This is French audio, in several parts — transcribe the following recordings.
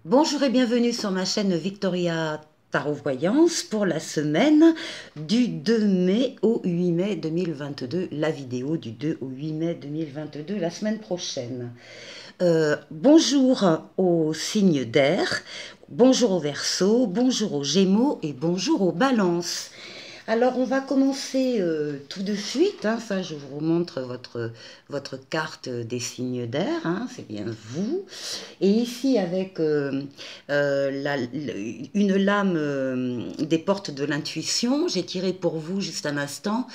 Bonjour et bienvenue sur ma chaîne Victoria Tarot Voyance pour la semaine du 2 mai au 8 mai 2022, la vidéo du 2 au 8 mai 2022, la semaine prochaine. Bonjour aux signes d'air, bonjour aux Verseaux, bonjour aux Gémeaux et bonjour aux Balances. Alors, on va commencer tout de suite. Ça, je vous montre votre carte des signes d'air. C'est bien vous. Et ici, avec une lame des portes de l'intuition, j'ai tiré pour vous juste un instant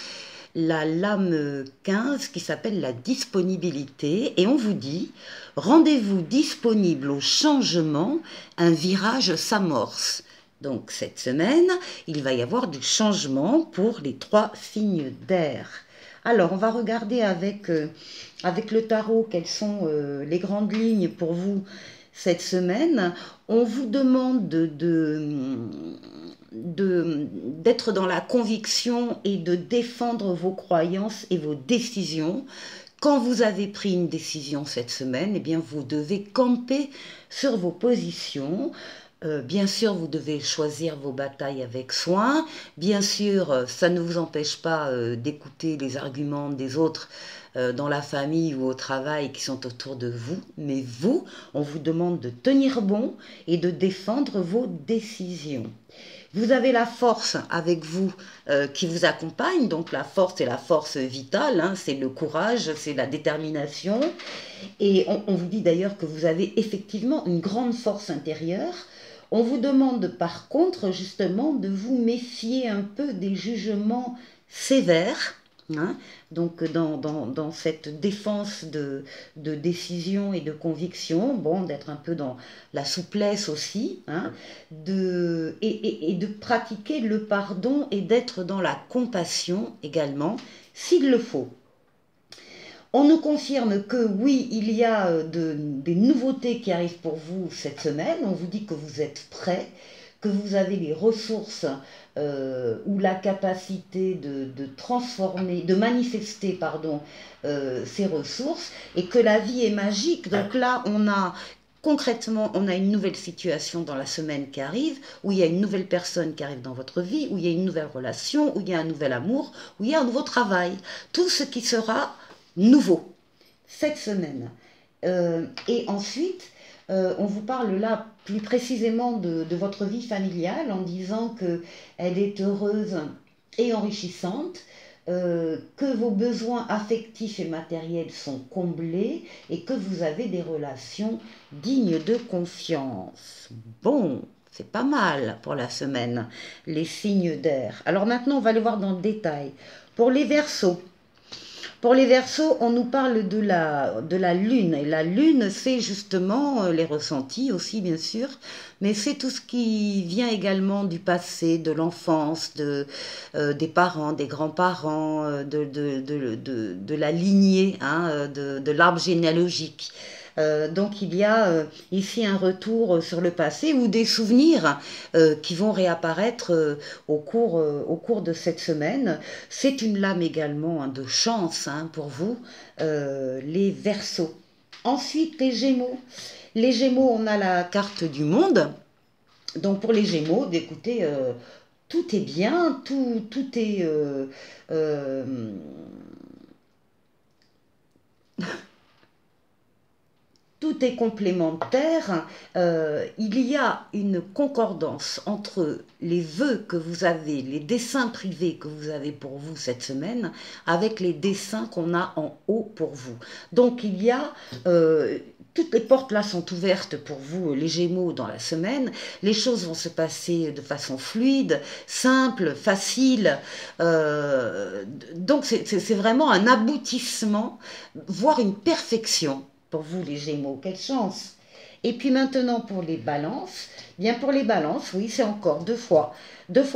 la lame 15 qui s'appelle la disponibilité. Et on vous dit, rendez-vous disponible au changement, un virage s'amorce. Donc cette semaine, il va y avoir du changement pour les 3 signes d'air. Alors, on va regarder avec le tarot quelles sont les grandes lignes pour vous cette semaine. On vous demande d'être dans la conviction et de défendre vos croyances et vos décisions. Quand vous avez pris une décision cette semaine, eh bien, vous devez camper sur vos positions. Bien sûr, vous devez choisir vos batailles avec soin. Bien sûr, ça ne vous empêche pas d'écouter les arguments des autres dans la famille ou au travail qui sont autour de vous. Mais vous, on vous demande de tenir bon et de défendre vos décisions. Vous avez la force avec vous qui vous accompagne, donc la force est la force vitale, c'est le courage, c'est la détermination. Et on vous dit d'ailleurs que vous avez effectivement une grande force intérieure. On vous demande par contre justement de vous méfier un peu des jugements sévères. Donc dans cette défense de décision et de conviction, bon, d'être un peu dans la souplesse aussi, et de pratiquer le pardon et d'être dans la compassion également, s'il le faut. On nous confirme que oui, il y a des nouveautés qui arrivent pour vous cette semaine. On vous dit que vous êtes prêts, que vous avez les ressources ou la capacité de transformer, de manifester, pardon, ces ressources et que la vie est magique. Donc là, concrètement, on a une nouvelle situation dans la semaine qui arrive, où il y a une nouvelle personne qui arrive dans votre vie, où il y a une nouvelle relation, où il y a un nouvel amour, où il y a un nouveau travail. Tout ce qui sera nouveau cette semaine. Et ensuite, on vous parle là plus précisément de votre vie familiale en disant qu'elle est heureuse et enrichissante, que vos besoins affectifs et matériels sont comblés et que vous avez des relations dignes de confiance. Bon, c'est pas mal pour la semaine, les signes d'air. Alors maintenant, on va aller voir dans le détail. Pour les Verseaux, on nous parle de la lune. Et la lune, c'est justement les ressentis aussi, bien sûr, mais c'est tout ce qui vient également du passé, de l'enfance, des parents, des grands-parents, de la lignée, de l'arbre généalogique. Donc il y a ici un retour sur le passé ou des souvenirs qui vont réapparaître au cours de cette semaine. C'est une lame également de chance pour vous, les Verseaux. Ensuite, les Gémeaux. Les Gémeaux, on a la carte du monde. Donc pour les Gémeaux, écoutez, tout est bien, tout est... tout est complémentaire. Il y a une concordance entre les vœux que vous avez, les dessins privés que vous avez pour vous cette semaine, avec les dessins qu'on a en haut pour vous. Donc il y a... toutes les portes là sont ouvertes pour vous, les Gémeaux, dans la semaine. Les choses vont se passer de façon fluide, simple, facile. Donc c'est vraiment un aboutissement, voire une perfection pour vous les Gémeaux. Quelle chance! Et puis maintenant pour les balances, bien pour les balances, oui, c'est encore deux fois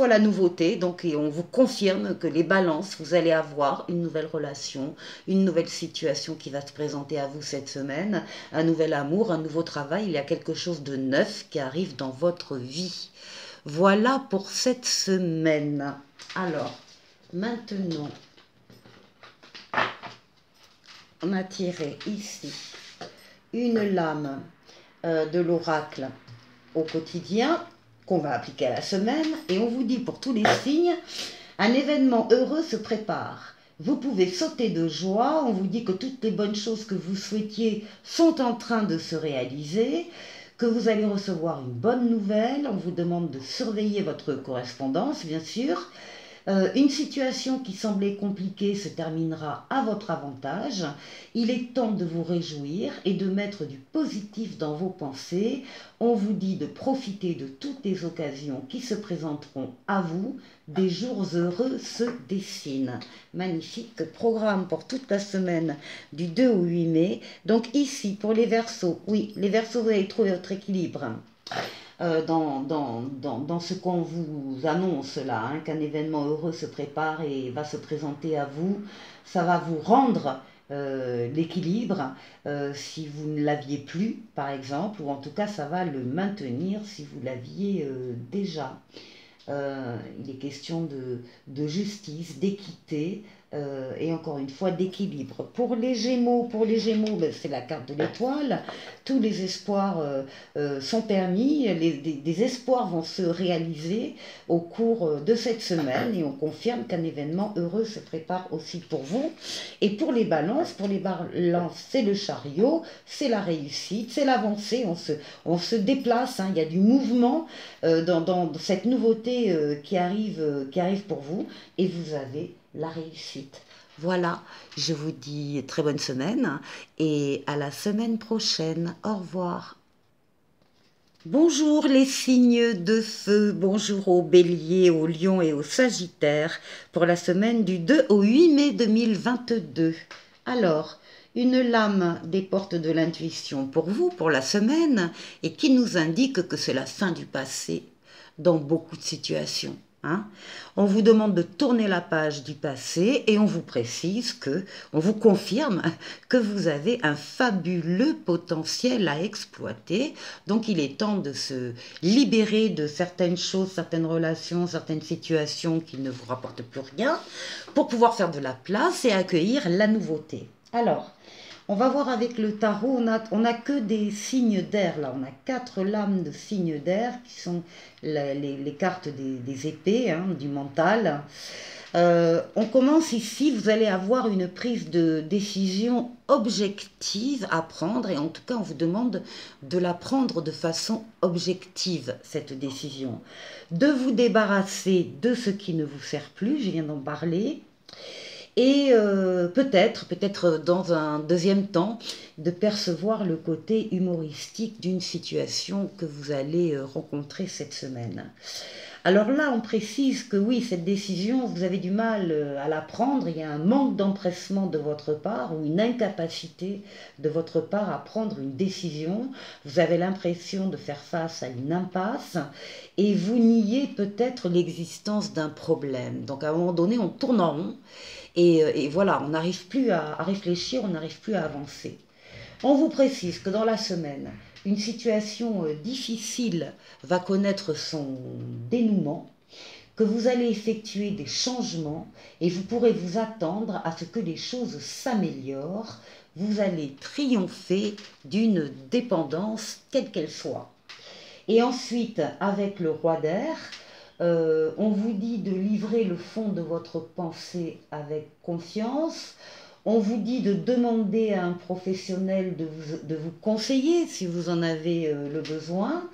la nouveauté. Donc et on vous confirme que les balances, vous allez avoir une nouvelle relation, une nouvelle situation qui va se présenter à vous cette semaine, un nouvel amour, un nouveau travail. Il y a quelque chose de neuf qui arrive dans votre vie. Voilà pour cette semaine. Alors, maintenant, on a tiré ici une lame de l'oracle au quotidien qu'on va appliquer à la semaine. Et on vous dit pour tous les signes, un événement heureux se prépare. Vous pouvez sauter de joie, on vous dit que toutes les bonnes choses que vous souhaitiez sont en train de se réaliser, que vous allez recevoir une bonne nouvelle, on vous demande de surveiller votre correspondance, bien sûr. Une situation qui semblait compliquée se terminera à votre avantage. Il est temps de vous réjouir et de mettre du positif dans vos pensées. On vous dit de profiter de toutes les occasions qui se présenteront à vous. Des jours heureux se dessinent. Magnifique programme pour toute la semaine du 2 au 8 mai. Donc ici, pour les Verseaux, oui, les Verseaux, vous allez trouver votre équilibre. Dans ce qu'on vous annonce là, hein, qu'un événement heureux se prépare et va se présenter à vous, ça va vous rendre l'équilibre si vous ne l'aviez plus, par exemple, ou en tout cas ça va le maintenir si vous l'aviez déjà. Il est question de justice, d'équité et encore une fois d'équilibre. Pour les Gémeaux, ben, c'est la carte de l'étoile. Tous les espoirs sont permis, des espoirs vont se réaliser au cours de cette semaine et on confirme qu'un événement heureux se prépare aussi pour vous. Et pour les balances, c'est le chariot, c'est la réussite, c'est l'avancée, on se déplace, hein, il y a du mouvement dans cette nouveauté qui arrive pour vous et vous avez la réussite. Voilà, je vous dis très bonne semaine et à la semaine prochaine. Au revoir. Bonjour les signes de feu, bonjour aux béliers, aux lions et aux sagittaires pour la semaine du 2 au 8 mai 2022. Alors, une lame des portes de l'intuition pour vous, pour la semaine, et qui nous indique que c'est la fin du passé dans beaucoup de situations. Hein. On vous demande de tourner la page du passé et on vous précise on vous confirme que vous avez un fabuleux potentiel à exploiter. Donc il est temps de se libérer de certaines choses, certaines relations, certaines situations qui ne vous rapportent plus rien pour pouvoir faire de la place et accueillir la nouveauté. Alors, on va voir avec le tarot, on a que des signes d'air, là, on a 4 lames de signes d'air qui sont les cartes des épées, hein, du mental. On commence ici, vous allez avoir une prise de décision objective à prendre et en tout cas on vous demande de la prendre de façon objective, cette décision. De vous débarrasser de ce qui ne vous sert plus, je viens d'en parler. Et peut-être dans un deuxième temps, de percevoir le côté humoristique d'une situation que vous allez rencontrer cette semaine. Alors là, on précise que oui, cette décision, vous avez du mal à la prendre, il y a un manque d'empressement de votre part ou une incapacité de votre part à prendre une décision. Vous avez l'impression de faire face à une impasse et vous niez peut-être l'existence d'un problème. Donc à un moment donné, on tourne en rond et voilà, on n'arrive plus à réfléchir, on n'arrive plus à avancer. On vous précise que dans la semaine, une situation difficile va connaître son dénouement, que vous allez effectuer des changements et vous pourrez vous attendre à ce que les choses s'améliorent. Vous allez triompher d'une dépendance quelle qu'elle soit. Et ensuite, avec le roi d'air, on vous dit de livrer le fond de votre pensée avec confiance. On vous dit de demander à un professionnel de vous conseiller si vous en avez le besoin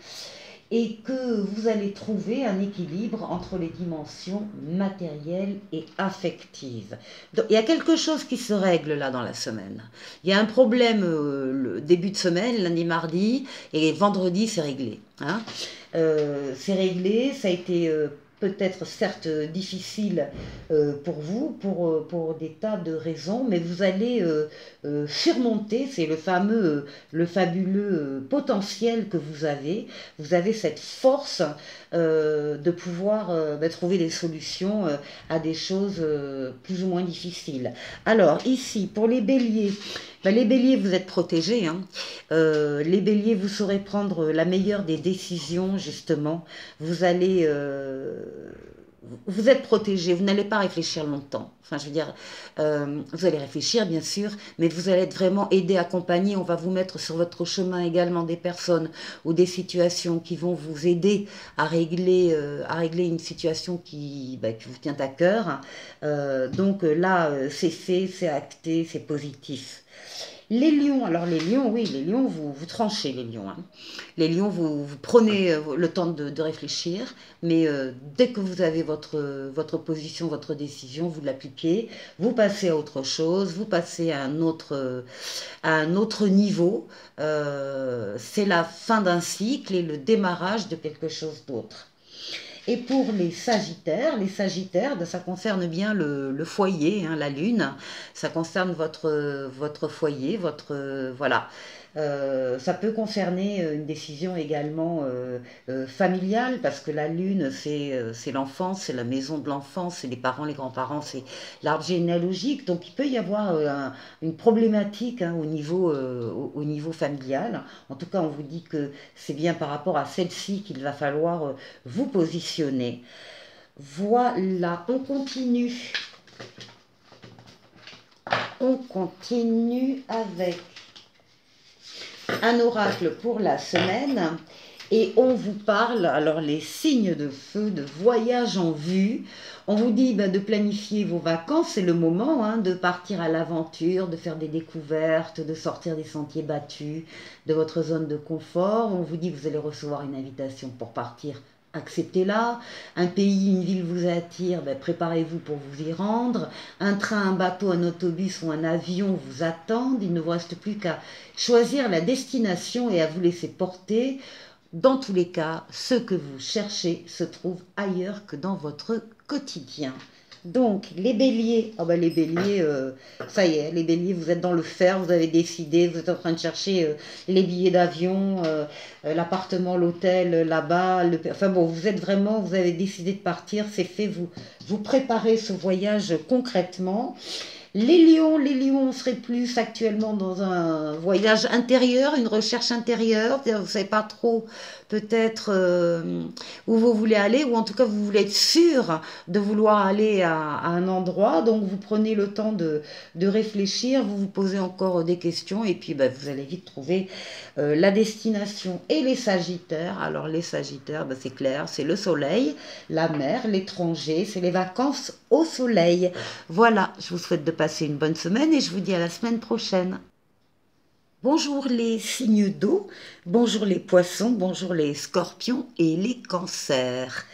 et que vous allez trouver un équilibre entre les dimensions matérielles et affectives. Donc, il y a quelque chose qui se règle là dans la semaine. Il y a un problème le début de semaine, lundi, mardi, et vendredi c'est réglé. Hein. C'est réglé, ça a été peut-être certes difficile pour vous, pour des tas de raisons, mais vous allez surmonter, c'est le fabuleux potentiel que vous avez. Vous avez cette force de pouvoir trouver des solutions à des choses plus ou moins difficiles. Alors ici, pour les béliers, les béliers, vous êtes protégés. Hein. Les béliers, vous saurez prendre la meilleure des décisions, justement. Vous allez vous êtes protégé, vous n'allez pas réfléchir longtemps. Enfin, je veux dire, vous allez réfléchir, bien sûr, mais vous allez être vraiment aidé, accompagné. On va vous mettre sur votre chemin également des personnes ou des situations qui vont vous aider à régler une situation qui vous tient à cœur. Donc là, c'est fait, c'est acté, c'est positif. Les lions, alors les lions, oui, les lions, vous tranchez les lions, hein. Les lions, vous prenez le temps de réfléchir, mais dès que vous avez votre position, votre décision, vous l'appliquez, vous passez à autre chose, vous passez à un autre niveau. C'est la fin d'un cycle et le démarrage de quelque chose d'autre. Et pour les sagittaires, ça concerne bien le foyer, hein, la lune. Ça concerne votre foyer, voilà. Ça peut concerner une décision également familiale, parce que la lune, c'est l'enfance, c'est la maison de l'enfance, c'est les parents, les grands-parents, c'est l'arbre généalogique. Donc il peut y avoir une problématique, hein, au niveau familial. En tout cas, on vous dit que c'est bien par rapport à celle-ci qu'il va falloir vous positionner. Voilà, on continue. On continue avec un oracle pour la semaine. Et on vous parle, alors les signes de feu, de voyage en vue. On vous dit de planifier vos vacances, c'est le moment, hein, de partir à l'aventure, de faire des découvertes, de sortir des sentiers battus, de votre zone de confort. On vous dit que vous allez recevoir une invitation pour partir, acceptez-la. Un pays, une ville vous attire, préparez-vous pour vous y rendre. Un train, un bateau, un autobus ou un avion vous attendent. Il ne vous reste plus qu'à choisir la destination et à vous laisser porter. Dans tous les cas, ce que vous cherchez se trouve ailleurs que dans votre quotidien. Donc, les béliers, les béliers, ça y est, les béliers, vous êtes dans le fer, vous avez décidé, vous êtes en train de chercher les billets d'avion, l'appartement, l'hôtel, là-bas, enfin bon, vous avez décidé de partir, c'est fait, vous préparez ce voyage concrètement. Les lions, on serait plus actuellement dans un voyage intérieur, une recherche intérieure. Vous ne savez pas trop peut-être où vous voulez aller, ou en tout cas vous voulez être sûr de vouloir aller à un endroit. Donc vous prenez le temps de réfléchir, vous vous posez encore des questions et puis vous allez vite trouver la destination. Et les sagittaires, alors les sagittaires, c'est clair, c'est le soleil, la mer, l'étranger, c'est les vacances au soleil. Voilà, je vous souhaite de passer une bonne semaine et je vous dis à la semaine prochaine. Bonjour les signes d'eau, bonjour les poissons, bonjour les scorpions et les cancers.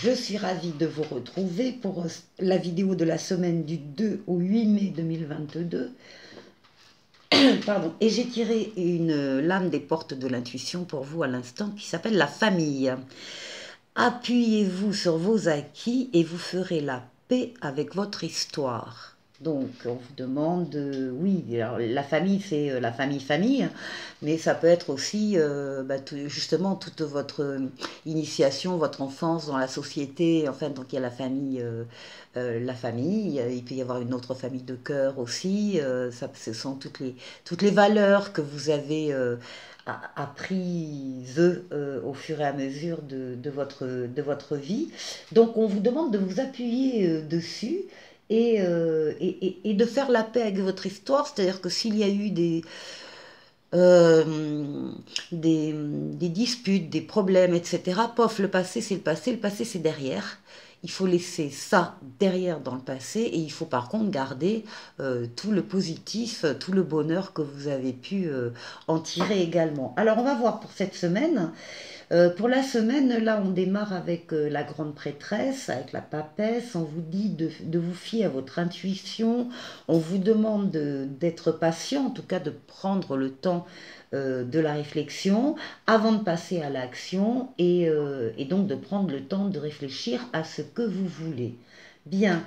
Je suis ravie de vous retrouver pour la vidéo de la semaine du 2 au 8 mai 2022. Pardon. Et j'ai tiré une lame des portes de l'intuition pour vous à l'instant qui s'appelle la famille. Appuyez-vous sur vos acquis et vous ferez la paix avec votre histoire. Donc, on vous demande, oui, alors, la famille, c'est la famille, mais ça peut être aussi, justement, toute votre initiation, votre enfance dans la société. Enfin, donc il y a la famille, il peut y avoir une autre famille de cœur aussi. Ce sont toutes les valeurs que vous avez apprises au fur et à mesure de votre vie. Donc, on vous demande de vous appuyer dessus et de faire la paix avec votre histoire, c'est-à-dire que s'il y a eu des disputes, des problèmes, etc., pof, le passé c'est derrière. Il faut laisser ça derrière dans le passé et il faut par contre garder tout le positif, tout le bonheur que vous avez pu en tirer également. Alors on va voir pour cette semaine. Pour la semaine, là, on démarre avec la grande prêtresse, avec la papesse. On vous dit de vous fier à votre intuition. On vous demande d'être patient, en tout cas de prendre le temps de la réflexion avant de passer à l'action et donc de prendre le temps de réfléchir à ce que vous voulez. Bien.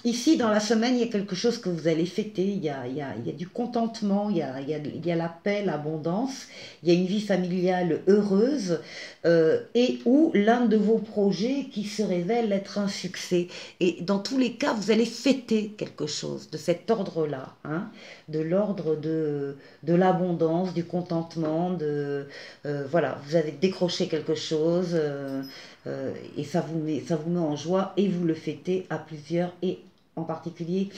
Ici, dans la semaine, il y a quelque chose que vous allez fêter. Il y a du contentement, il y a la paix, l'abondance, il y a une vie familiale heureuse et ou l'un de vos projets qui se révèle être un succès. Et dans tous les cas, vous allez fêter quelque chose de cet ordre-là, hein, de l'ordre de l'abondance, du contentement, voilà, vous avez décroché quelque chose. Et ça vous met en joie et vous le fêtez à plusieurs et en particulier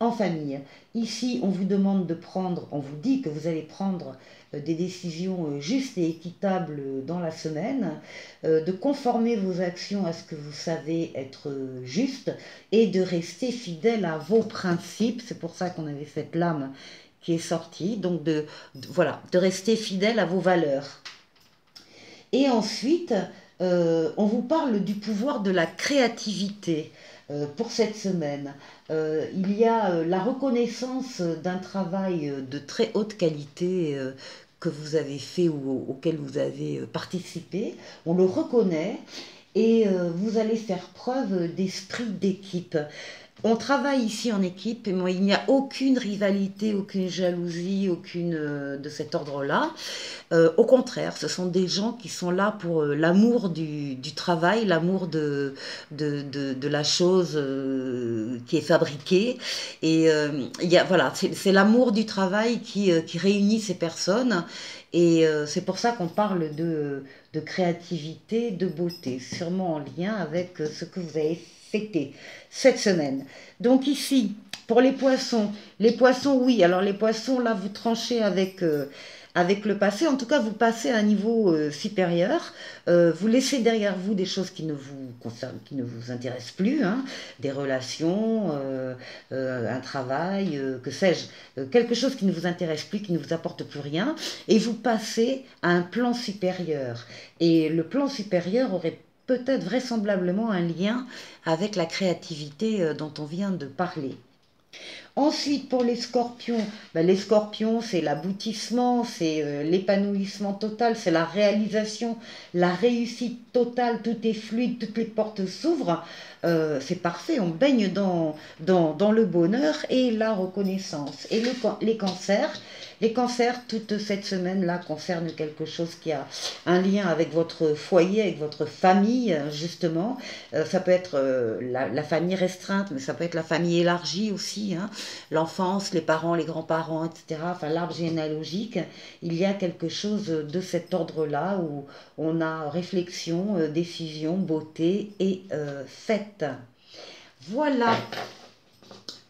en famille. Ici, on vous demande de prendre, on vous dit que vous allez prendre des décisions justes et équitables dans la semaine, de conformer vos actions à ce que vous savez être juste et de rester fidèle à vos principes. C'est pour ça qu'on avait cette lame qui est sortie. Donc voilà, de rester fidèle à vos valeurs. Et ensuite, on vous parle du pouvoir de la créativité pour cette semaine. Il y a la reconnaissance d'un travail de très haute qualité que vous avez fait ou auquel vous avez participé. On le reconnaît et vous allez faire preuve d'esprit d'équipe. On travaille ici en équipe et moi, il n'y a aucune rivalité, aucune jalousie, aucune de cet ordre-là. Au contraire, ce sont des gens qui sont là pour l'amour du travail, l'amour de la chose qui est fabriquée. Et voilà, c'est l'amour du travail qui réunit ces personnes. Et c'est pour ça qu'on parle de créativité, de beauté, sûrement en lien avec ce que vous avez fêté cette semaine. Donc ici, pour les poissons, oui, alors les poissons, là, vous tranchez avec le passé, en tout cas vous passez à un niveau supérieur, vous laissez derrière vous des choses qui ne vous concernent, qui ne vous intéressent plus, hein, des relations, un travail, que sais-je, quelque chose qui ne vous intéresse plus, qui ne vous apporte plus rien, et vous passez à un plan supérieur. Et le plan supérieur aurait peut-être vraisemblablement un lien avec la créativité dont on vient de parler. Ensuite, pour les scorpions, c'est l'aboutissement, c'est l'épanouissement total, c'est la réalisation, la réussite totale, tout est fluide, toutes les portes s'ouvrent. C'est parfait, on baigne dans le bonheur et la reconnaissance. Et les cancers, toute cette semaine-là concerne quelque chose qui a un lien avec votre foyer, avec votre famille, justement. Ça peut être la famille restreinte, mais ça peut être la famille élargie aussi, hein. L'enfance, les parents, les grands-parents, etc. Enfin, l'arbre généalogique, il y a quelque chose de cet ordre-là où on a réflexion, décision, beauté et fête. Voilà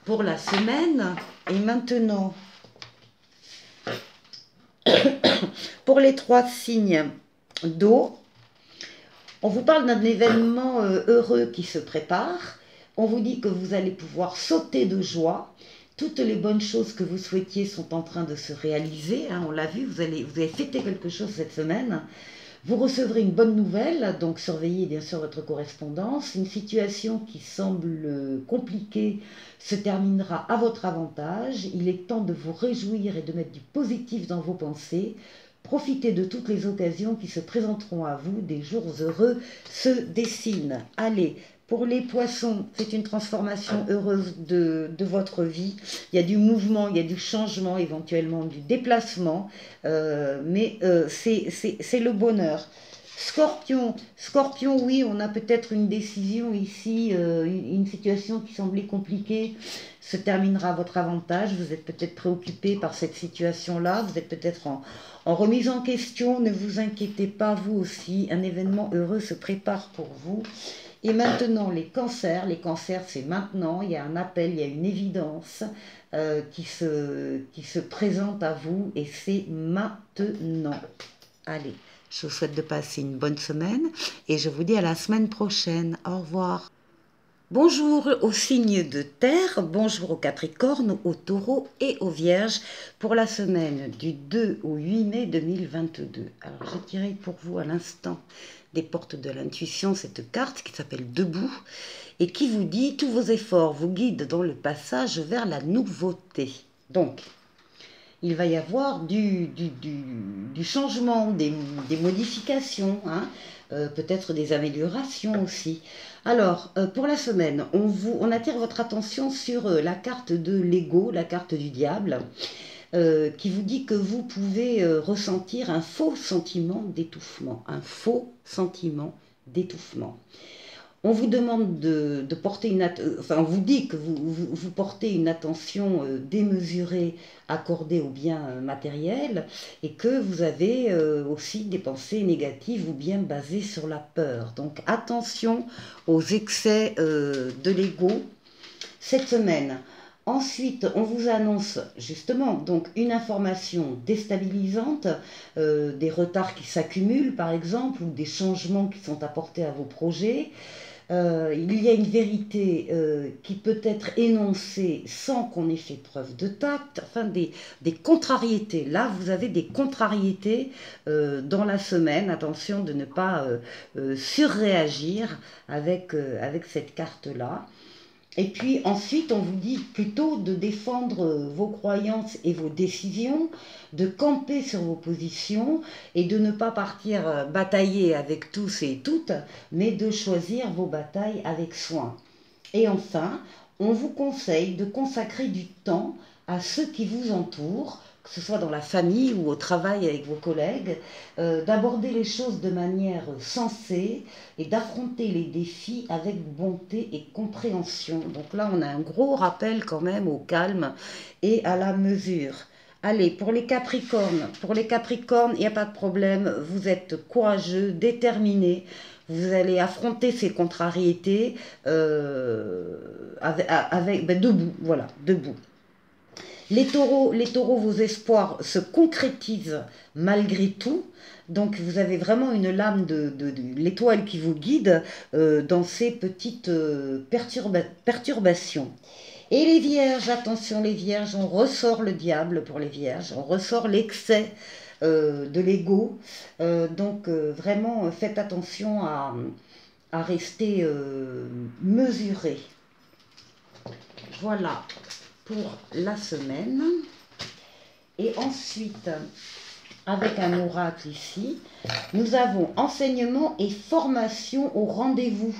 pour la semaine. Et maintenant, pour les 3 signes d'eau, on vous parle d'un événement heureux qui se prépare. On vous dit que vous allez pouvoir sauter de joie. Toutes les bonnes choses que vous souhaitiez sont en train de se réaliser, hein, on l'a vu, vous avez fêté quelque chose cette semaine. Vous recevrez une bonne nouvelle, donc surveillez bien sûr votre correspondance. Une situation qui semble compliquée se terminera à votre avantage. Il est temps de vous réjouir et de mettre du positif dans vos pensées. Profitez de toutes les occasions qui se présenteront à vous. Des jours heureux se dessinent. Allez, pour les poissons, c'est une transformation heureuse de votre vie. Il y a du mouvement, il y a du changement, éventuellement du déplacement, mais c'est le bonheur. Scorpion, oui, on a peut-être une décision ici, une situation qui semblait compliquée se terminera à votre avantage. Vous êtes peut-être préoccupé par cette situation-là, vous êtes peut-être en remise en question. Ne vous inquiétez pas, vous aussi, un événement heureux se prépare pour vous. Et maintenant, les cancers, c'est maintenant, il y a un appel, il y a une évidence qui se présente à vous et c'est maintenant. Allez, je vous souhaite de passer une bonne semaine et je vous dis à la semaine prochaine. Au revoir. Bonjour aux signes de terre, bonjour aux capricornes, aux taureaux et aux vierges pour la semaine du 2 au 8 mai 2022. Alors j'ai tiré pour vous à l'instant des portes de l'intuition cette carte qui s'appelle Debout et qui vous dit tous vos efforts vous guident dans le passage vers la nouveauté. Donc, il va y avoir du changement, des modifications, hein, peut-être des améliorations aussi. Alors, pour la semaine, on attire votre attention sur la carte de l'ego, la carte du diable, qui vous dit que vous pouvez ressentir un faux sentiment d'étouffement, un faux sentiment d'étouffement. On vous demande de porter enfin on vous dit que vous portez une attention démesurée accordée aux biens matériels et que vous avez aussi des pensées négatives ou bien basées sur la peur. Donc attention aux excès de l'ego cette semaine. Ensuite, on vous annonce justement donc une information déstabilisante, des retards qui s'accumulent par exemple, ou des changements qui sont apportés à vos projets. Il y a une vérité qui peut être énoncée sans qu'on ait fait preuve de tact, enfin des contrariétés. Là, vous avez des contrariétés dans la semaine. Attention de ne pas surréagir avec cette carte-là. Et puis ensuite, on vous dit plutôt de défendre vos croyances et vos décisions, de camper sur vos positions et de ne pas partir batailler avec tous et toutes, mais de choisir vos batailles avec soin. Et enfin, on vous conseille de consacrer du temps à ceux qui vous entourent, que ce soit dans la famille ou au travail avec vos collègues, d'aborder les choses de manière sensée et d'affronter les défis avec bonté et compréhension. Donc là, on a un gros rappel quand même au calme et à la mesure. Allez, pour les Capricornes, il n'y a pas de problème, vous êtes courageux, déterminés, vous allez affronter ces contrariétés debout, voilà, debout. Les taureaux, vos espoirs se concrétisent malgré tout. Donc vous avez vraiment une lame de l'étoile qui vous guide dans ces petites perturbations. Et les vierges, attention les vierges, on ressort le diable pour les vierges, on ressort l'excès de l'ego. Donc vraiment faites attention à rester mesuré. Voilà pour la semaine. Et ensuite, avec un oracle ici, nous avons enseignement et formation au rendez-vous.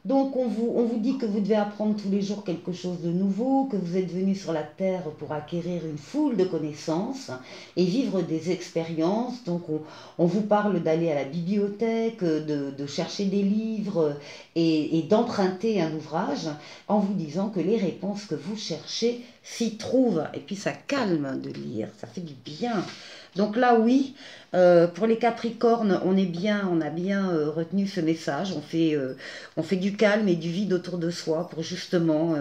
Donc on vous dit que vous devez apprendre tous les jours quelque chose de nouveau, que vous êtes venu sur la Terre pour acquérir une foule de connaissances et vivre des expériences. Donc on vous parle d'aller à la bibliothèque, de chercher des livres et d'emprunter un ouvrage en vous disant que les réponses que vous cherchez s'y trouvent. Et puis ça calme de lire, ça fait du bien. Donc là, oui, pour les Capricornes, on a bien retenu ce message. On fait du calme et du vide autour de soi pour justement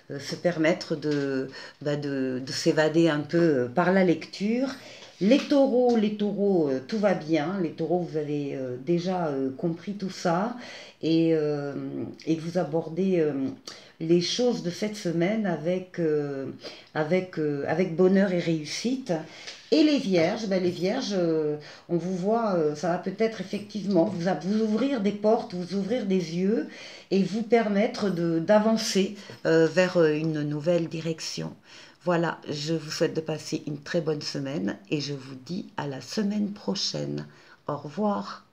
se permettre de s'évader un peu par la lecture. Les taureaux, tout va bien. Les taureaux, vous avez déjà compris tout ça et vous abordez les choses de cette semaine avec bonheur et réussite. Et les vierges, on vous voit, ça va peut-être effectivement vous ouvrir des portes, vous ouvrir des yeux et vous permettre d'avancer vers une nouvelle direction. Voilà, je vous souhaite de passer une très bonne semaine et je vous dis à la semaine prochaine. Au revoir.